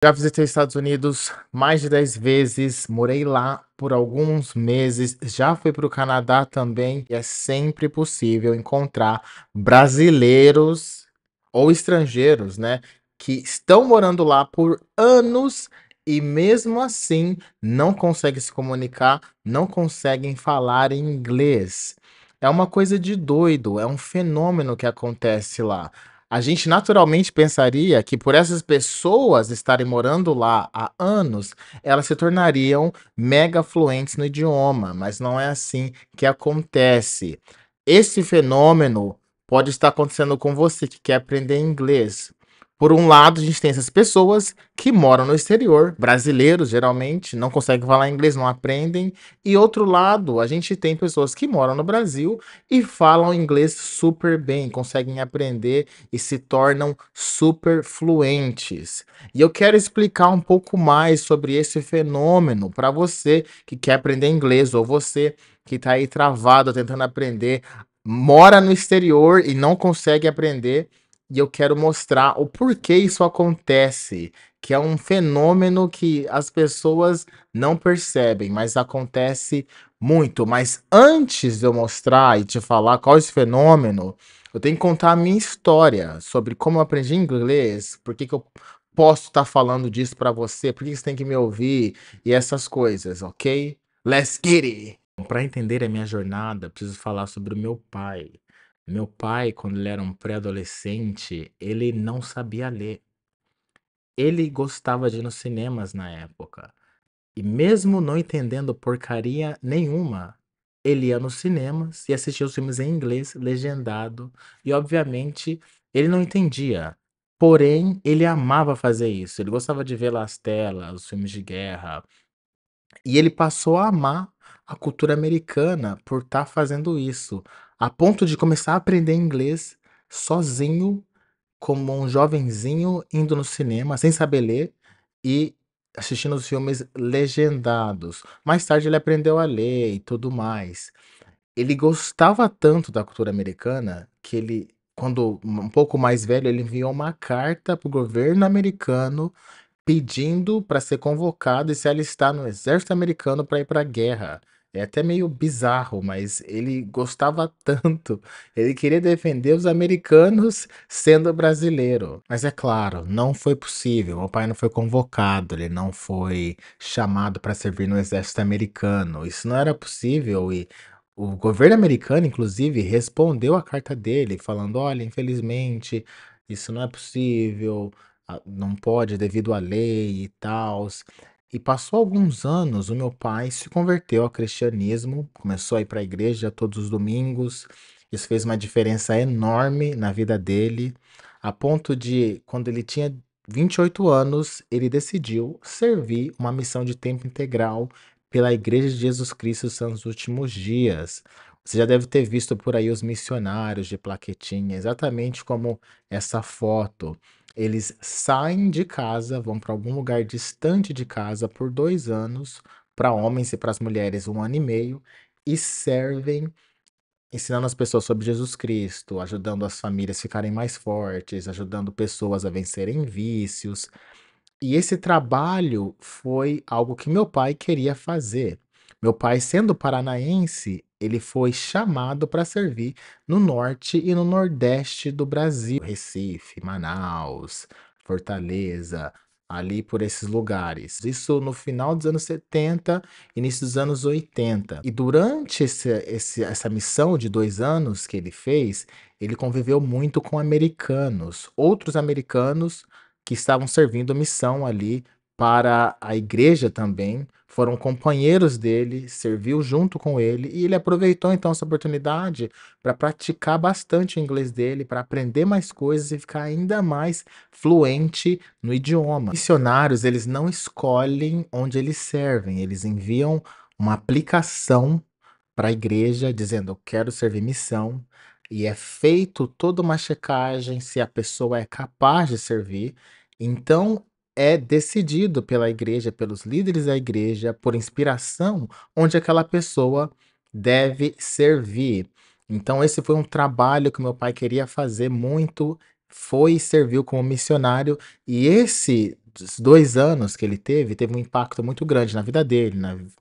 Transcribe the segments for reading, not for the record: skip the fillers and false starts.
Já visitei os Estados Unidos mais de 10 vezes, morei lá por alguns meses, já fui para o Canadá também, e é sempre possível encontrar brasileiros ou estrangeiros, né, que estão morando lá por anos e mesmo assim não conseguem se comunicar, não conseguem falar inglês. É uma coisa de doido, é um fenômeno que acontece lá. A gente naturalmente pensaria que por essas pessoas estarem morando lá há anos, elas se tornariam mega fluentes no idioma, mas não é assim que acontece. Esse fenômeno pode estar acontecendo com você que quer aprender inglês. Por um lado, a gente tem essas pessoas que moram no exterior, brasileiros geralmente, não conseguem falar inglês, não aprendem. E outro lado, a gente tem pessoas que moram no Brasil e falam inglês super bem, conseguem aprender e se tornam super fluentes. E eu quero explicar um pouco mais sobre esse fenômeno para você que quer aprender inglês ou você que está aí travado tentando aprender, mora no exterior e não consegue aprender. E eu quero mostrar o porquê isso acontece, que é um fenômeno que as pessoas não percebem, mas acontece muito. Mas antes de eu mostrar e te falar qual é esse fenômeno, eu tenho que contar a minha história sobre como eu aprendi inglês, por que que eu posso estar falando disso para você, por que você tem que me ouvir e essas coisas, ok? Let's get it! Para entender a minha jornada, eu preciso falar sobre o meu pai. Meu pai, quando ele era um pré-adolescente, ele não sabia ler. Ele gostava de ir nos cinemas na época. E mesmo não entendendo porcaria nenhuma, ele ia nos cinemas e assistia os filmes em inglês, legendado, e obviamente ele não entendia. Porém, ele amava fazer isso. Ele gostava de ver lá as telas, os filmes de guerra, e ele passou a amar a cultura americana por estar fazendo isso, a ponto de começar a aprender inglês sozinho como um jovenzinho indo no cinema sem saber ler e assistindo os filmes legendados. Mais tarde ele aprendeu a ler e tudo mais. Ele gostava tanto da cultura americana que ele, quando um pouco mais velho, ele enviou uma carta para o governo americano pedindo para ser convocado e se alistar no exército americano para ir para a guerra. É até meio bizarro, mas ele gostava tanto, ele queria defender os americanos sendo brasileiro. Mas é claro, não foi possível, meu pai não foi convocado, ele não foi chamado para servir no exército americano, isso não era possível e o governo americano, inclusive, respondeu à carta dele falando: "Olha, infelizmente, isso não é possível, não pode devido à lei e tals". E passou alguns anos, o meu pai se converteu ao cristianismo, começou a ir para a igreja todos os domingos. Isso fez uma diferença enorme na vida dele, a ponto de, quando ele tinha 28 anos, ele decidiu servir uma missão de tempo integral pela Igreja de Jesus Cristo dos Santos Últimos Dias. Você já deve ter visto por aí os missionários de plaquetinha, exatamente como essa foto. Eles saem de casa, vão para algum lugar distante de casa por 2 anos, para homens e para as mulheres 1 ano e meio, e servem, ensinando as pessoas sobre Jesus Cristo, ajudando as famílias a ficarem mais fortes, ajudando pessoas a vencerem vícios. E esse trabalho foi algo que meu pai queria fazer. Meu pai, sendo paranaense, ele foi chamado para servir no norte e no nordeste do Brasil, Recife, Manaus, Fortaleza, ali por esses lugares. Isso no final dos anos 70, início dos anos 80. E durante essa missão de 2 anos que ele fez, ele conviveu muito com americanos, outros americanos que estavam servindo missão ali para a igreja também, foram companheiros dele, serviu junto com ele e ele aproveitou então essa oportunidade para praticar bastante o inglês dele, para aprender mais coisas e ficar ainda mais fluente no idioma. Missionários, eles não escolhem onde eles servem, eles enviam uma aplicação para a igreja dizendo: "Eu quero servir missão", e é feito toda uma checagem se a pessoa é capaz de servir. Então é decidido pela igreja, pelos líderes da igreja, por inspiração, onde aquela pessoa deve servir. Então esse foi um trabalho que meu pai queria fazer muito, foi e serviu como missionário, e esse esses 2 anos que ele teve um impacto muito grande na vida dele,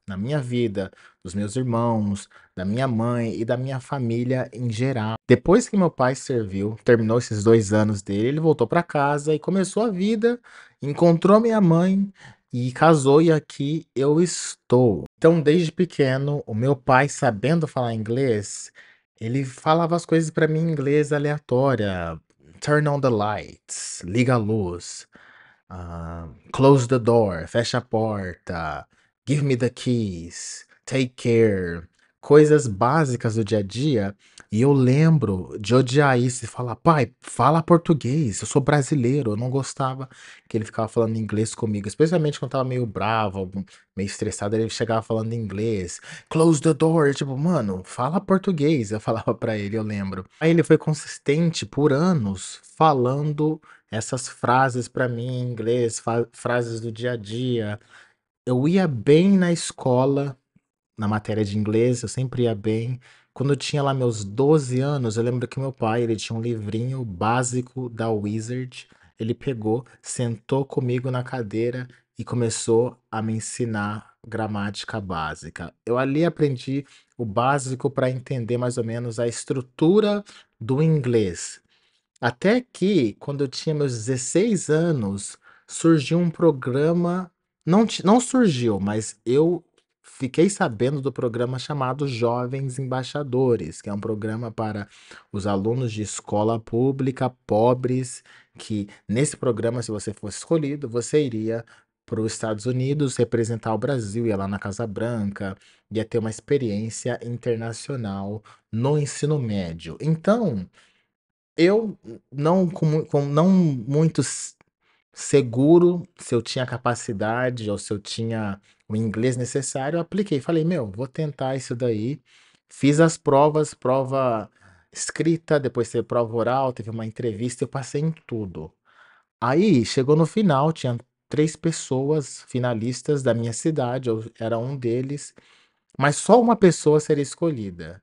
na minha vida, dos meus irmãos, da minha mãe e da minha família em geral. Depois que meu pai serviu, terminou esses 2 anos dele, ele voltou para casa e começou a vida, encontrou minha mãe e casou e aqui eu estou. Então desde pequeno, o meu pai sabendo falar inglês, ele falava as coisas para mim em inglês aleatória, "Turn on the lights", liga a luz. Close the door, fecha a porta, give me the keys, take care, coisas básicas do dia a dia. E eu lembro de odiar isso e falar, pai, fala português, eu sou brasileiro. Eu não gostava que ele ficava falando inglês comigo, especialmente quando eu tava meio bravo, meio estressado, ele chegava falando inglês. Close the door, eu, tipo, mano, fala português, eu falava pra ele, eu lembro. Aí ele foi consistente por anos falando essas frases para mim em inglês, frases do dia a dia. Eu ia bem na escola, na matéria de inglês, eu sempre ia bem. Quando eu tinha lá meus 12 anos, eu lembro que meu pai, ele tinha um livrinho básico da Wizard. Ele pegou, sentou comigo na cadeira e começou a me ensinar gramática básica. Eu ali aprendi o básico para entender mais ou menos a estrutura do inglês. Até que, quando eu tinha meus 16 anos, surgiu um programa, não surgiu, mas eu fiquei sabendo do programa chamado Jovens Embaixadores, que é um programa para os alunos de escola pública pobres, que nesse programa, se você fosse escolhido, você iria para os Estados Unidos representar o Brasil, ia lá na Casa Branca, ia ter uma experiência internacional no ensino médio. Então, eu não não muito seguro se eu tinha capacidade ou se eu tinha o inglês necessário, eu apliquei. Falei: "Meu, vou tentar isso daí". Fiz as provas, prova escrita, depois teve prova oral, teve uma entrevista, eu passei em tudo. Aí, chegou no final, tinha 3 pessoas finalistas da minha cidade, eu era um deles, mas só uma pessoa seria escolhida.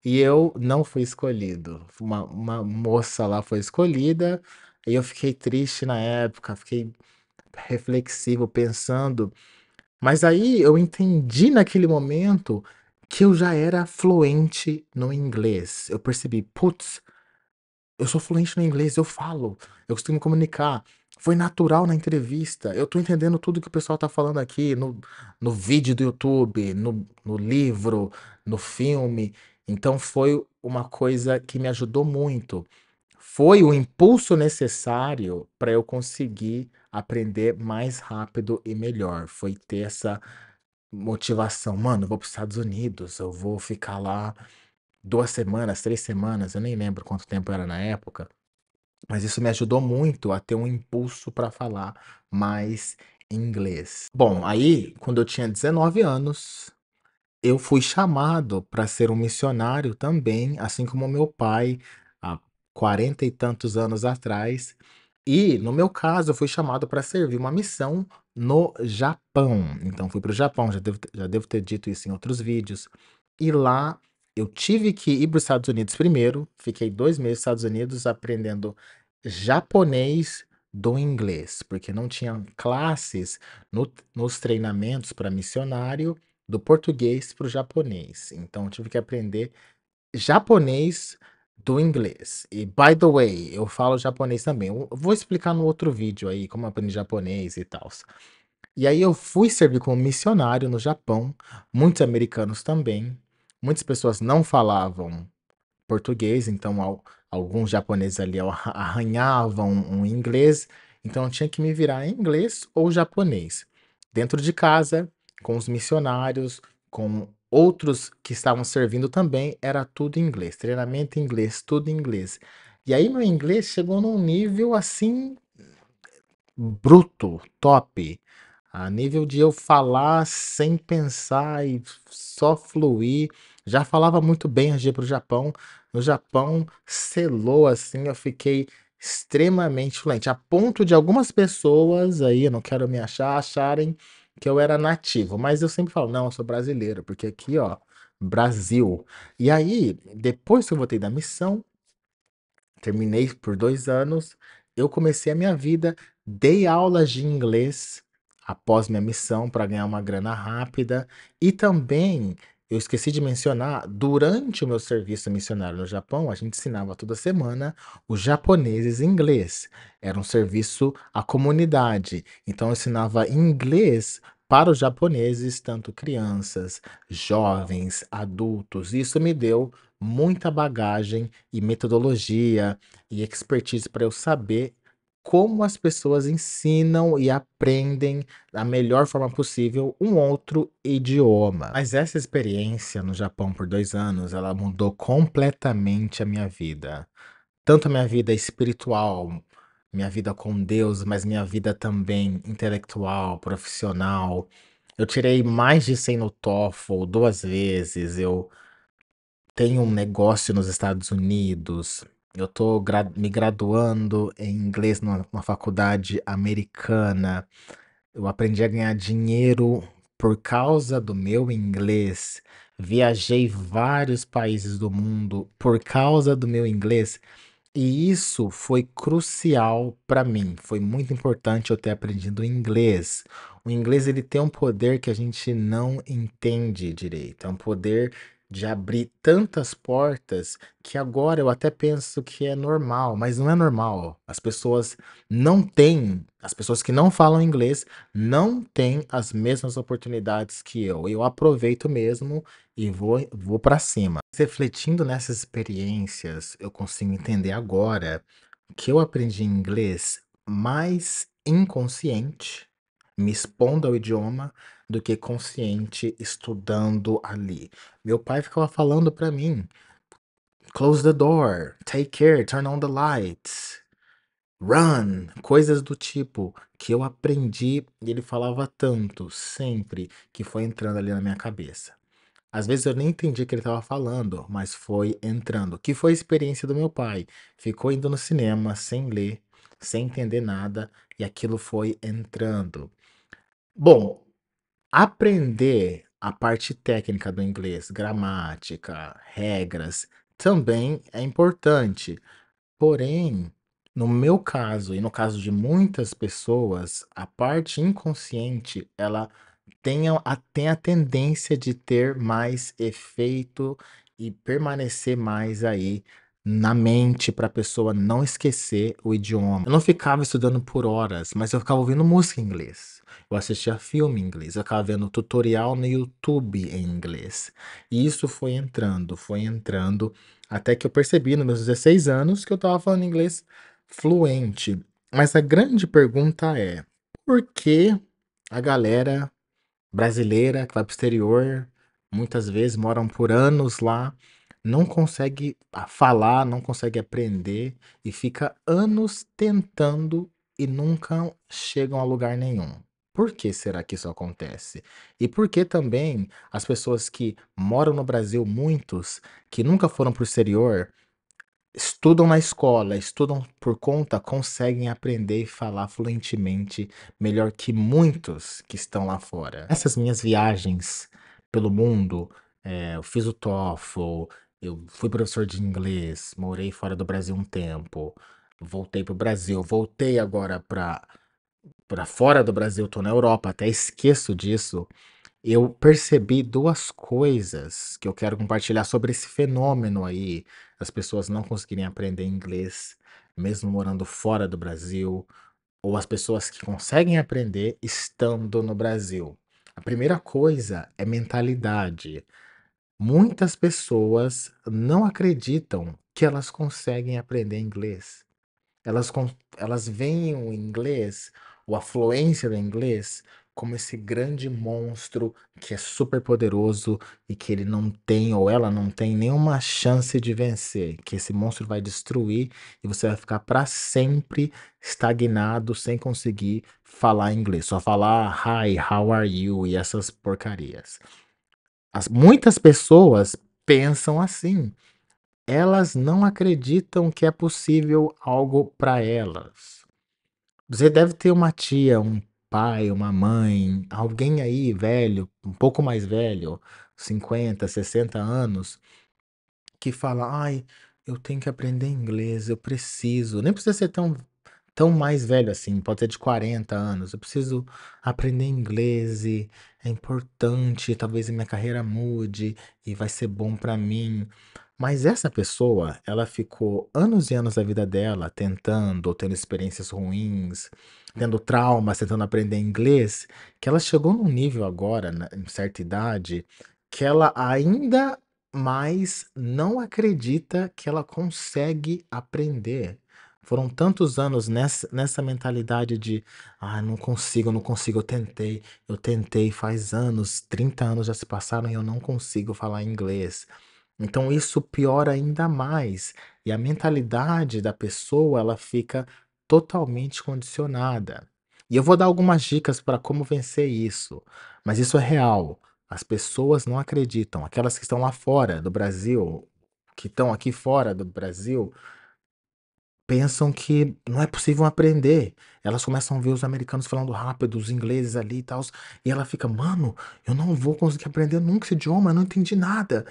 E eu não fui escolhido. Uma moça lá foi escolhida, e eu fiquei triste na época, fiquei reflexivo pensando, mas aí eu entendi naquele momento que eu já era fluente no inglês. Eu percebi: "Putz, eu sou fluente no inglês, eu falo, eu costumo me comunicar. Foi natural na entrevista. Eu tô entendendo tudo que o pessoal tá falando aqui no vídeo do YouTube, no livro, no filme". Então foi uma coisa que me ajudou muito. Foi o impulso necessário para eu conseguir aprender mais rápido e melhor. Foi ter essa motivação. Mano, eu vou para os Estados Unidos, eu vou ficar lá 2 semanas, 3 semanas, eu nem lembro quanto tempo era na época. Mas isso me ajudou muito a ter um impulso para falar mais inglês. Bom, aí quando eu tinha 19 anos, eu fui chamado para ser um missionário também, assim como meu pai, há 40 e tantos anos atrás. E, no meu caso, eu fui chamado para servir uma missão no Japão. Então fui para o Japão, já devo ter dito isso em outros vídeos. E lá eu tive que ir para os Estados Unidos primeiro, fiquei 2 meses nos Estados Unidos aprendendo japonês do inglês, porque não tinha classes nos treinamentos para missionário do português para o japonês. Então eu tive que aprender japonês do inglês. E, by the way, eu falo japonês também. Eu vou explicar no outro vídeo aí como eu aprendi japonês e tal. E aí eu fui servir como missionário no Japão, muitos americanos também. Muitas pessoas não falavam português, então alguns japoneses ali arranhavam um inglês, então eu tinha que me virar em inglês ou japonês. Dentro de casa, com os missionários, com outros que estavam servindo também, era tudo em inglês. Treinamento em inglês, tudo em inglês. E aí meu inglês chegou num nível assim bruto, top. A nível de eu falar sem pensar e só fluir. Já falava muito bem antes de ir para o Japão. No Japão, selou assim, eu fiquei extremamente fluente, a ponto de algumas pessoas aí, eu não quero me achar, acharem que eu era nativo, mas eu sempre falo: "Não, eu sou brasileiro", porque aqui, ó, Brasil. E aí, depois que eu voltei da missão, terminei por 2 anos, eu comecei a minha vida Dei aulas de inglês após minha missão para ganhar uma grana rápida e também, eu esqueci de mencionar, durante o meu serviço missionário no Japão, a gente ensinava toda semana os japoneses inglês. Era um serviço à comunidade, então eu ensinava inglês para os japoneses, tanto crianças, jovens, adultos. Isso me deu muita bagagem e metodologia e expertise para eu saber como as pessoas ensinam e aprendem da melhor forma possível um outro idioma. Mas essa experiência no Japão por 2 anos, ela mudou completamente a minha vida. Tanto a minha vida espiritual, minha vida com Deus, mas minha vida também intelectual, profissional. Eu tirei mais de 100 no TOEFL 2 vezes, eu tenho um negócio nos Estados Unidos. Eu tô me graduando em inglês numa faculdade americana. Eu aprendi a ganhar dinheiro por causa do meu inglês. Viajei vários países do mundo por causa do meu inglês. E isso foi crucial para mim, foi muito importante eu ter aprendido inglês. O inglês ele tem um poder que a gente não entende direito, é um poder de abrir tantas portas que agora eu até penso que é normal, mas não é normal. As pessoas que não falam inglês não têm as mesmas oportunidades que eu. Eu aproveito mesmo e vou para cima. Refletindo nessas experiências, eu consigo entender agora que eu aprendi inglês mais inconsciente, me expondo ao idioma, do que consciente estudando ali. Meu pai ficava falando para mim: close the door, take care, turn on the lights, run, coisas do tipo que eu aprendi e ele falava tanto, sempre, que foi entrando ali na minha cabeça. Às vezes eu nem entendi o que ele estava falando, mas foi entrando. Que foi a experiência do meu pai. Ficou indo no cinema sem ler, sem entender nada, e aquilo foi entrando. Bom, aprender a parte técnica do inglês, gramática, regras, também é importante. Porém, no meu caso e no caso de muitas pessoas, a parte inconsciente, ela tem a tendência de ter mais efeito e permanecer mais aí na mente para a pessoa não esquecer o idioma. Eu não ficava estudando por horas, mas eu ficava ouvindo música em inglês. Eu assistia filme em inglês, eu ficava vendo tutorial no YouTube em inglês. E isso foi entrando, até que eu percebi nos meus 16 anos que eu estava falando inglês fluente. Mas a grande pergunta é: por que a galera brasileira que vai para o exterior, muitas vezes moram por anos lá, não consegue falar, não consegue aprender e fica anos tentando e nunca chegam a lugar nenhum. Por que será que isso acontece? E por que também as pessoas que moram no Brasil, muitos, que nunca foram para o exterior, estudam na escola, estudam por conta, conseguem aprender e falar fluentemente melhor que muitos que estão lá fora. Essas minhas viagens pelo mundo, eu fiz o TOEFL, eu fui professor de inglês, morei fora do Brasil um tempo, voltei para o Brasil, voltei agora para fora do Brasil, estou na Europa, até esqueço disso. Eu percebi 2 coisas que eu quero compartilhar sobre esse fenômeno aí, das pessoas não conseguirem aprender inglês, mesmo morando fora do Brasil, ou as pessoas que conseguem aprender estando no Brasil. A primeira coisa é mentalidade. Muitas pessoas não acreditam que elas conseguem aprender inglês. Elas con elas veem o inglês, ou a fluência do inglês, como esse grande monstro que é super poderoso e que ele não tem ou ela não tem nenhuma chance de vencer, que esse monstro vai destruir e você vai ficar para sempre estagnado sem conseguir falar inglês, só falar "Hi, how are you?" e essas porcarias. Muitas pessoas pensam assim. Elas não acreditam que é possível algo para elas. Você deve ter uma tia, um pai, uma mãe, alguém aí velho, um pouco mais velho, 50, 60 anos, que fala: "Ai, eu tenho que aprender inglês, eu preciso". Nem precisa ser tão tão mais velho assim, pode ser de 40 anos, eu preciso aprender inglês e é importante, talvez a minha carreira mude e vai ser bom para mim. Mas essa pessoa, ela ficou anos e anos da vida dela tentando, ou tendo experiências ruins, tendo traumas, tentando aprender inglês, que ela chegou num nível agora, em certa idade, que ela ainda mais não acredita que ela consegue aprender. Foram tantos anos nessa mentalidade de: "Ah, não consigo, não consigo, eu tentei, faz anos, 30 anos já se passaram e eu não consigo falar inglês". Então isso piora ainda mais, e a mentalidade da pessoa, ela fica totalmente condicionada. E eu vou dar algumas dicas para como vencer isso, mas isso é real. As pessoas não acreditam, aquelas que estão lá fora do Brasil, que estão aqui fora do Brasil, pensam que não é possível aprender. Elas começam a ver os americanos falando rápido, os ingleses ali e tals, e ela fica: "Mano, eu não vou conseguir aprender nunca esse idioma, eu não entendi nada".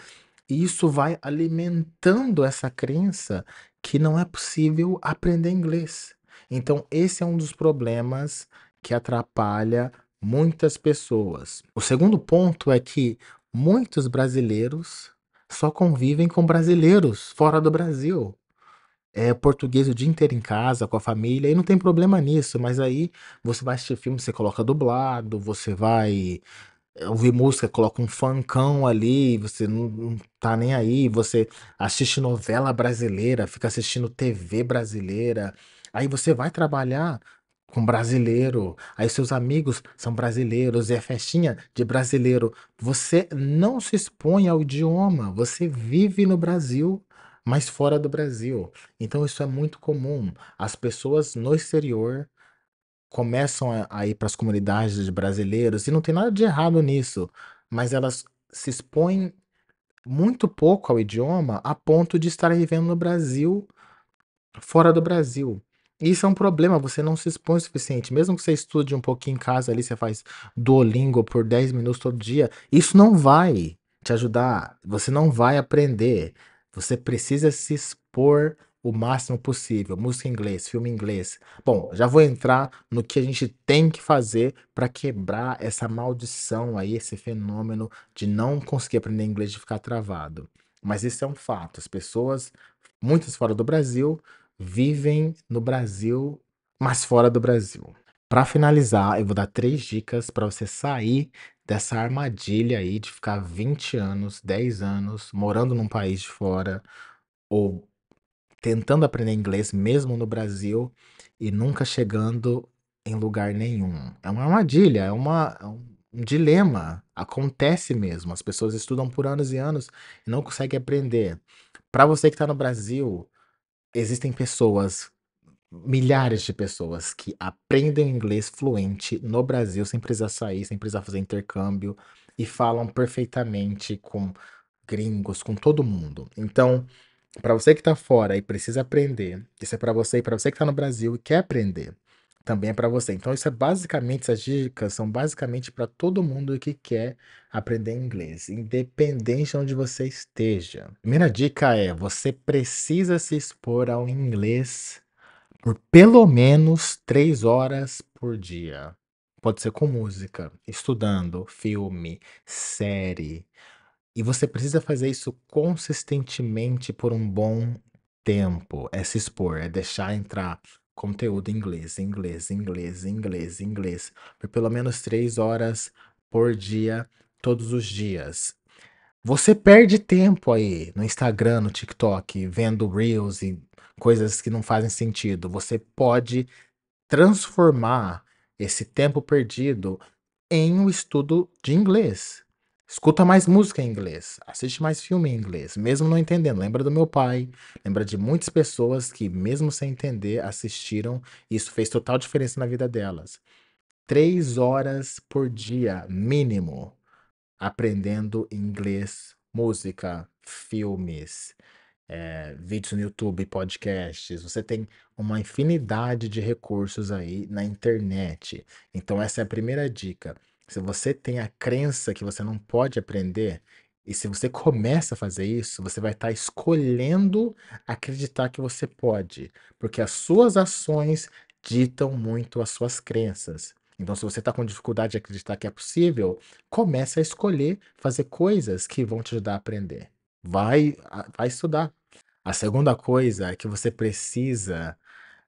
E isso vai alimentando essa crença que não é possível aprender inglês. Então, esse é um dos problemas que atrapalha muitas pessoas. O segundo ponto é que muitos brasileiros só convivem com brasileiros fora do Brasil. É português o dia inteiro em casa, com a família, e não tem problema nisso, mas aí você vai assistir filme, você coloca dublado, você vai ouvir música, coloca um funkão ali, você não tá nem aí, você assiste novela brasileira, fica assistindo TV brasileira, aí você vai trabalhar com brasileiro, aí seus amigos são brasileiros, e é festinha de brasileiro. Você não se expõe ao idioma, você vive no Brasil, mas fora do Brasil. Então isso é muito comum. As pessoas no exterior começam a ir para as comunidades de brasileiros, e não tem nada de errado nisso, mas elas se expõem muito pouco ao idioma, a ponto de estarem vivendo no Brasil, fora do Brasil. E isso é um problema, você não se expõe o suficiente. Mesmo que você estude um pouquinho em casa ali, você faz Duolingo por 10 minutos todo dia, isso não vai te ajudar, você não vai aprender. Você precisa se expor o máximo possível. Música em inglês, filme em inglês. Bom, já vou entrar no que a gente tem que fazer para quebrar essa maldição aí, esse fenômeno de não conseguir aprender inglês, de ficar travado. Mas isso é um fato. As pessoas, muitas fora do Brasil, vivem no Brasil, mas fora do Brasil. Para finalizar, eu vou dar 3 dicas para você sair dessa armadilha aí de ficar 20 anos, 10 anos morando num país de fora, ou tentando aprender inglês mesmo no Brasil e nunca chegando em lugar nenhum. É uma armadilha, é um dilema. Acontece mesmo. As pessoas estudam por anos e anos e não conseguem aprender. Para você que está no Brasil, existem pessoas, milhares de pessoas que aprendem inglês fluente no Brasil sem precisar sair, sem precisar fazer intercâmbio e falam perfeitamente com gringos, com todo mundo. Então, para você que tá fora e precisa aprender, isso é para você, e para você que tá no Brasil e quer aprender, também é para você. Então isso é basicamente, essas dicas são basicamente para todo mundo que quer aprender inglês, independente de onde você esteja. Primeira dica é: você precisa se expor ao inglês por pelo menos 3 horas por dia. Pode ser com música, estudando, filme, série. E você precisa fazer isso consistentemente por um bom tempo. É se expor, é deixar entrar conteúdo em inglês, inglês, inglês, inglês, inglês, por pelo menos 3 horas por dia, todos os dias. Você perde tempo aí no Instagram, no TikTok, vendo reels e coisas que não fazem sentido. Você pode transformar esse tempo perdido em um estudo de inglês. Escuta mais música em inglês, assiste mais filme em inglês, mesmo não entendendo. Lembra do meu pai, lembra de muitas pessoas que, mesmo sem entender, assistiram, e isso fez total diferença na vida delas. 3 horas por dia, mínimo, aprendendo inglês, música, filmes, vídeos no YouTube, podcasts, você tem uma infinidade de recursos aí na internet. Então, essa é a primeira dica. Se você tem a crença que você não pode aprender, e se você começa a fazer isso, você vai estar escolhendo acreditar que você pode, porque as suas ações ditam muito as suas crenças. Então, se você está com dificuldade de acreditar que é possível, comece a escolher fazer coisas que vão te ajudar a aprender. Vai estudar. A segunda coisa é que você precisa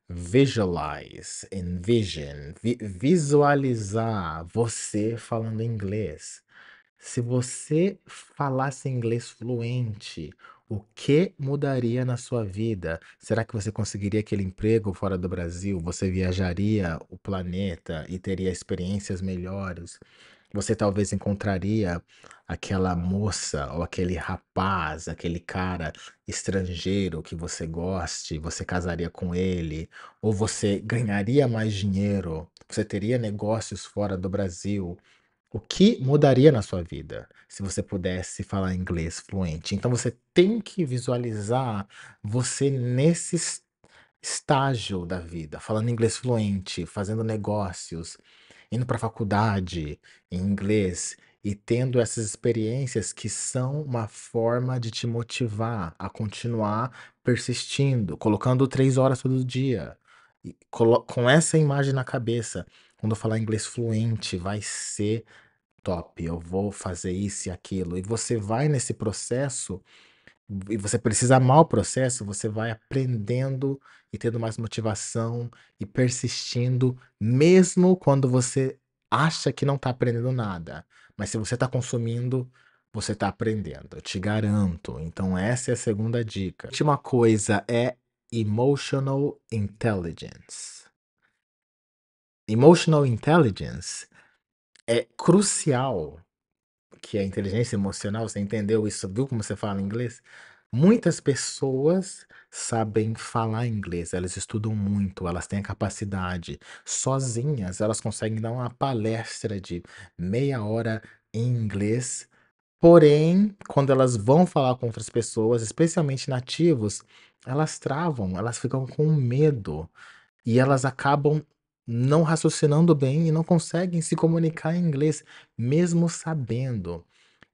visualize, envision, visualizar você falando inglês. Se você falasse inglês fluente, o que mudaria na sua vida? Será que você conseguiria aquele emprego fora do Brasil? Você viajaria o planeta e teria experiências melhores? Você talvez encontraria aquela moça ou aquele rapaz, aquele cara estrangeiro que você goste, você casaria com ele, ou você ganharia mais dinheiro, você teria negócios fora do Brasil. O que mudaria na sua vida se você pudesse falar inglês fluente? Então você tem que visualizar você nesse estágio da vida, falando inglês fluente, fazendo negócios, indo para a faculdade em inglês e tendo essas experiências que são uma forma de te motivar a continuar persistindo, colocando 3 horas todo dia. E com essa imagem na cabeça, quando eu falar inglês fluente, vai ser top, eu vou fazer isso e aquilo. E você vai nesse processo e você precisa amar o processo, você vai aprendendo e tendo mais motivação e persistindo, mesmo quando você acha que não está aprendendo nada. Mas se você está consumindo, você está aprendendo, eu te garanto. Então, essa é a segunda dica. A última coisa é emotional intelligence. Emotional intelligence é crucial que é inteligência emocional, você entendeu isso? Viu como você fala inglês? Muitas pessoas sabem falar inglês, elas estudam muito, elas têm a capacidade. Sozinhas, elas conseguem dar uma palestra de meia hora em inglês. Porém, quando elas vão falar com outras pessoas, especialmente nativos, elas travam, elas ficam com medo. E elas acabam não raciocinando bem e não conseguem se comunicar em inglês, mesmo sabendo.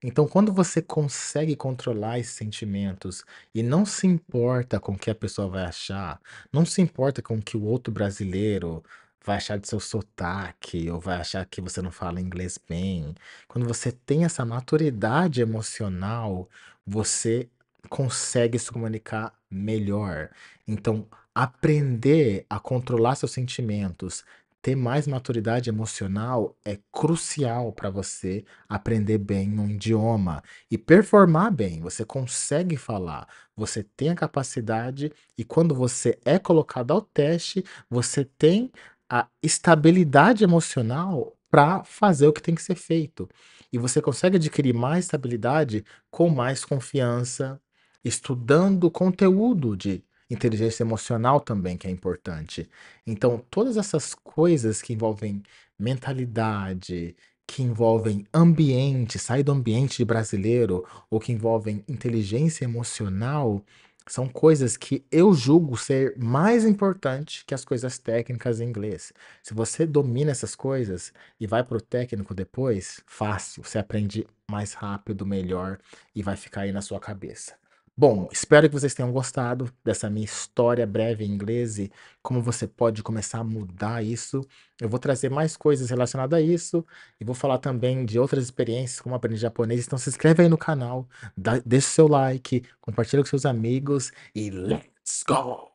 Então, quando você consegue controlar esses sentimentos e não se importa com o que a pessoa vai achar, não se importa com o que o outro brasileiro vai achar do seu sotaque ou vai achar que você não fala inglês bem, quando você tem essa maturidade emocional, você consegue se comunicar melhor. Então, aprender a controlar seus sentimentos, ter mais maturidade emocional é crucial para você aprender bem um idioma e performar bem. Você consegue falar, você tem a capacidade e quando você é colocado ao teste, você tem a estabilidade emocional para fazer o que tem que ser feito. E você consegue adquirir mais estabilidade com mais confiança, estudando conteúdo de inteligência emocional também, que é importante. Então, todas essas coisas que envolvem mentalidade, que envolvem ambiente, sair do ambiente brasileiro, ou que envolvem inteligência emocional, são coisas que eu julgo ser mais importante que as coisas técnicas em inglês. Se você domina essas coisas e vai para o técnico depois, fácil, você aprende mais rápido, melhor e vai ficar aí na sua cabeça. Bom, espero que vocês tenham gostado dessa minha história breve em inglês e como você pode começar a mudar isso. Eu vou trazer mais coisas relacionadas a isso e vou falar também de outras experiências, como aprender japonês. Então se inscreve aí no canal, deixa o seu like, compartilha com seus amigos e let's go!